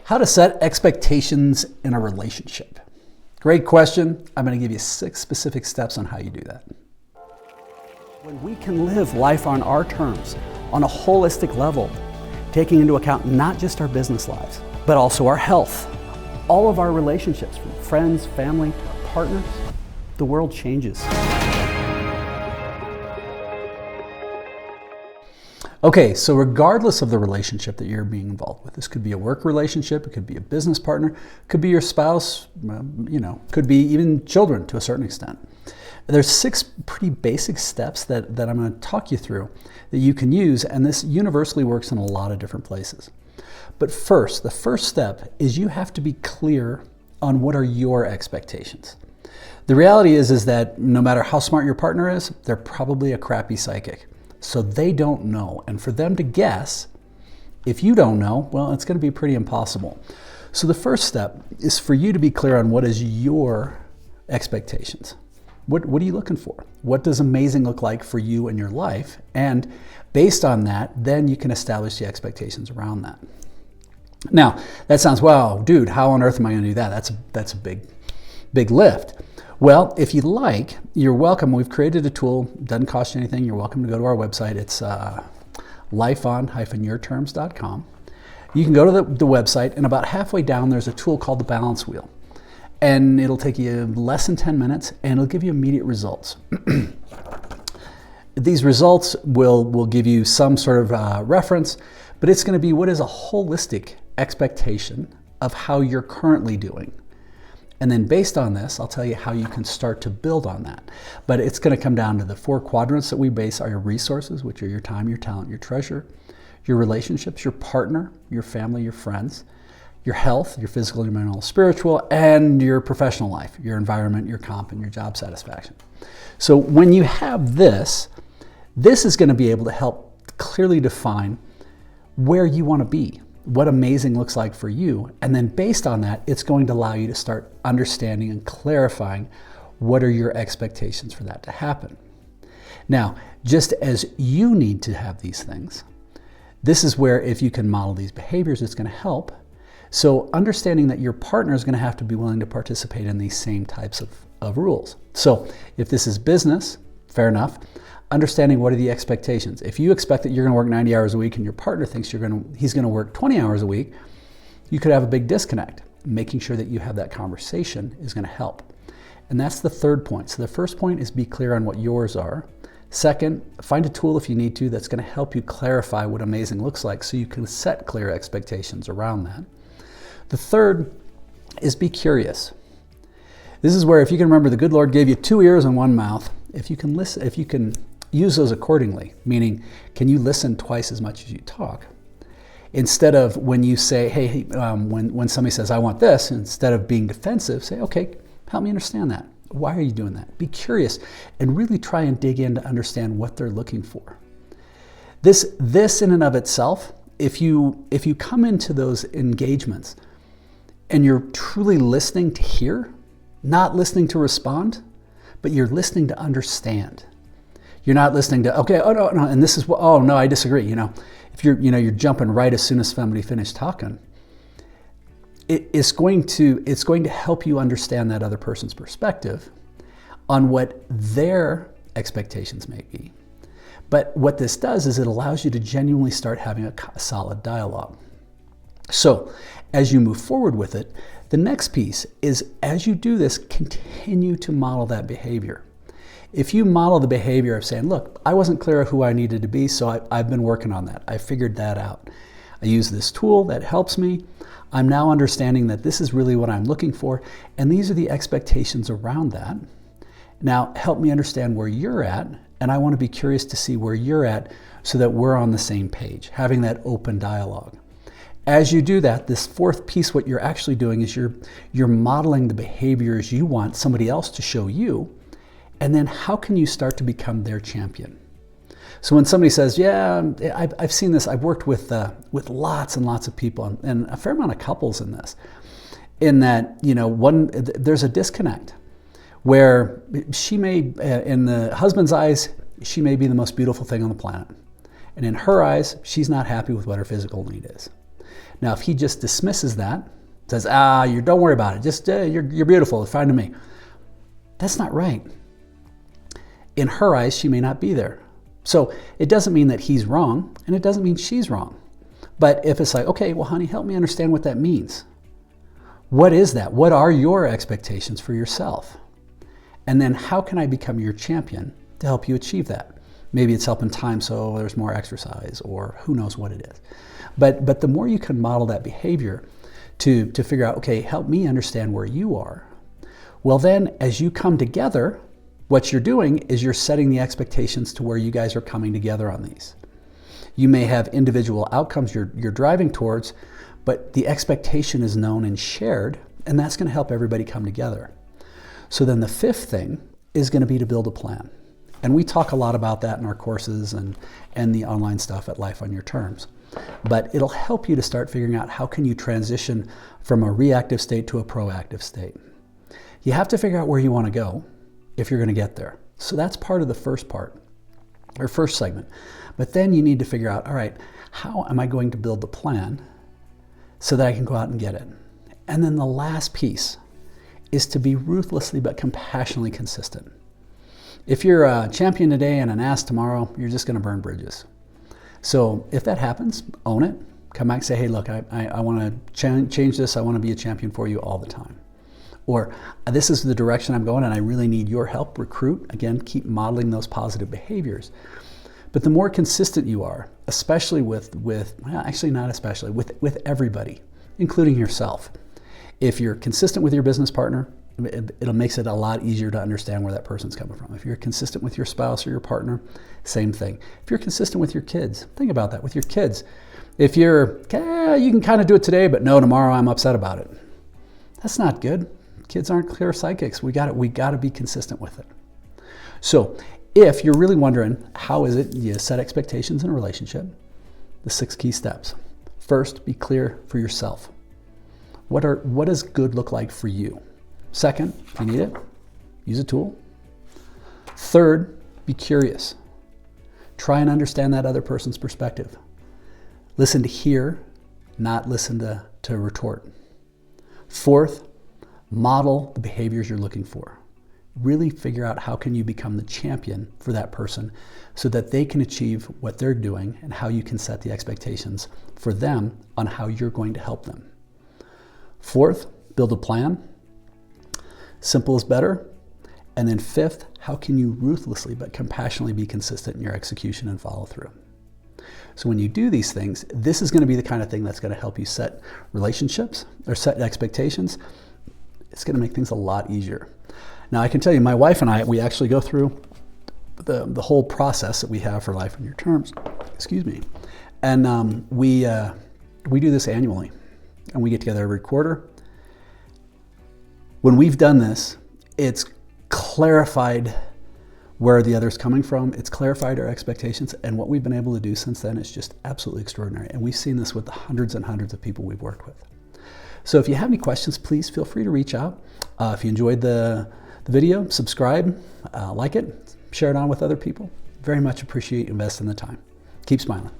How to set expectations in a relationship. Great question. I'm going to give you 6 specific steps on how you do that. When we can live life on our terms, on a holistic level, taking into account not just our business lives, but also our health, all of our relationships, from friends, family, partners, the world changes. Okay, so regardless of the relationship that you're being involved with, this could be a work relationship, it could be a business partner, it could be your spouse, could be even children to a certain extent. There's 6 pretty basic steps that I'm going to talk you through that you can use, and this universally works in a lot of different places. But first, the first step is you have to be clear on what are your expectations. The reality is that no matter how smart your partner is, they're probably a crappy psychic. So they don't know. And for them to guess, if you don't know, well, it's going to be pretty impossible. So the first step is for you to be clear on what is your expectations. What are you looking for? What does amazing look like for you in your life? And based on that, then you can establish the expectations around that. Now, that sounds, wow, dude, how on earth am I going to do that? That's a big lift. Well, if you like, you're welcome. We've created a tool, doesn't cost you anything. You're welcome to go to our website. It's lifeon-yourterms.com. You can go to the website, and about halfway down, there's a tool called the balance wheel. And it'll take you less than 10 minutes, and it'll give you immediate results. These results will give you some sort of reference, but it's going to be what is a holistic expectation of how you're currently doing. And then based on this, I'll tell you how you can start to build on that. But it's going to come down to the 4 quadrants that we base our resources, which are your time, your talent, your treasure, your relationships, your partner, your family, your friends, your health, your physical, your mental, spiritual, and your professional life, your environment, your comp, and your job satisfaction. So when you have this is going to be able to help clearly define where you want to be, what amazing looks like for you. And then based on that, it's going to allow you to start understanding and clarifying what are your expectations for that to happen. Now, just as you need to have these things, this is where if you can model these behaviors, it's going to help. So understanding that your partner is going to have to be willing to participate in these same types of rules. So if this is business, fair enough. Understanding what are the expectations. If you expect that you're going to work 90 hours a week and your partner thinks he's going to work 20 hours a week, you could have a big disconnect. Making sure that you have that conversation is going to help. And that's the third point. So the first point is be clear on what yours are. Second, find a tool if you need to that's going to help you clarify what amazing looks like so you can set clear expectations around that. The third is be curious. This is where if you can remember the good Lord gave you 2 ears and 1 mouth, if you can listen, if you can use those accordingly, meaning can you listen twice as much as you talk? Instead of when you say, hey, when somebody says, I want this, instead of being defensive, say, okay, help me understand that. Why are you doing that? Be curious and really try and dig in to understand what they're looking for. This in and of itself, if you come into those engagements and you're truly listening to hear, not listening to respond, but you're listening to understand. You're not listening to, okay, oh no, and this is what, oh no, I disagree. If you're jumping right as soon as somebody finished talking, it's going to help you understand that other person's perspective on what their expectations may be. But what this does is it allows you to genuinely start having a solid dialogue. So as you move forward with it, the next piece is as you do this, continue to model that behavior. If you model the behavior of saying, look, I wasn't clear of who I needed to be, so I've been working on that. I figured that out. I use this tool that helps me. I'm now understanding that this is really what I'm looking for, and these are the expectations around that. Now, help me understand where you're at, and I want to be curious to see where you're at so that we're on the same page, having that open dialogue. As you do that, this fourth piece, what you're actually doing is you're modeling the behaviors you want somebody else to show you, and then how can you start to become their champion? So when somebody says, yeah, I've seen this, I've worked with lots and lots of people and a fair amount of couples in this, in that, there's a disconnect where she may, in the husband's eyes, she may be the most beautiful thing on the planet. And in her eyes, she's not happy with what her physical need is. Now, if he just dismisses that, says, you don't worry about it, just you're beautiful, it's fine to me. That's not right. In her eyes, she may not be there. So it doesn't mean that he's wrong, and it doesn't mean she's wrong. But if it's like, okay, well, honey, help me understand what that means. What is that? What are your expectations for yourself? And then how can I become your champion to help you achieve that? Maybe it's helping time so there's more exercise, or who knows what it is. But the more you can model that behavior to figure out, okay, help me understand where you are. Well, then as you come together, what you're doing is you're setting the expectations to where you guys are coming together on these. You may have individual outcomes you're driving towards, but the expectation is known and shared, and that's going to help everybody come together. So then the fifth thing is going to be to build a plan. And we talk a lot about that in our courses and the online stuff at Life on Your Terms. But it'll help you to start figuring out how can you transition from a reactive state to a proactive state. You have to figure out where you want to go if you're going to get there. So that's part of the first part, or first segment. But then you need to figure out, all right, how am I going to build the plan so that I can go out and get it? And then the last piece is to be ruthlessly but compassionately consistent. If you're a champion today and an ass tomorrow, you're just going to burn bridges. So if that happens, own it. Come back and say, hey, look, I want to change this. I want to be a champion for you all the time. Or this is the direction I'm going and I really need your help. Recruit. Again, keep modeling those positive behaviors. But the more consistent you are, especially with everybody, including yourself. If you're consistent with your business partner, it makes it a lot easier to understand where that person's coming from. If you're consistent with your spouse or your partner, same thing. If you're consistent with your kids, think about that with your kids. If you're, you can kind of do it today, but no, tomorrow I'm upset about it. That's not good. Kids aren't clear psychics. We got to be consistent with it. So if you're really wondering how is it you set expectations in a relationship, the 6 key steps. First, be clear for yourself. What does good look like for you? Second, if you need it, use a tool. Third, be curious. Try and understand that other person's perspective. Listen to hear, not listen to retort. Fourth, model the behaviors you're looking for. Really figure out how can you become the champion for that person so that they can achieve what they're doing and how you can set the expectations for them on how you're going to help them. Fourth, build a plan. Simple is better. And then fifth, how can you ruthlessly but compassionately be consistent in your execution and follow through? So when you do these things, this is going to be the kind of thing that's going to help you set relationships or set expectations. It's going to make things a lot easier. Now I can tell you, my wife and I, we actually go through the whole process that we have for Life on Your Terms. Excuse me. And we do this annually. And we get together every quarter. When we've done this, it's clarified where the other's coming from. It's clarified our expectations. And what we've been able to do since then is just absolutely extraordinary. And we've seen this with the hundreds and hundreds of people we've worked with. So if you have any questions, please feel free to reach out. If you enjoyed the video, subscribe, like it, share it on with other people. Very much appreciate you investing the time. Keep smiling.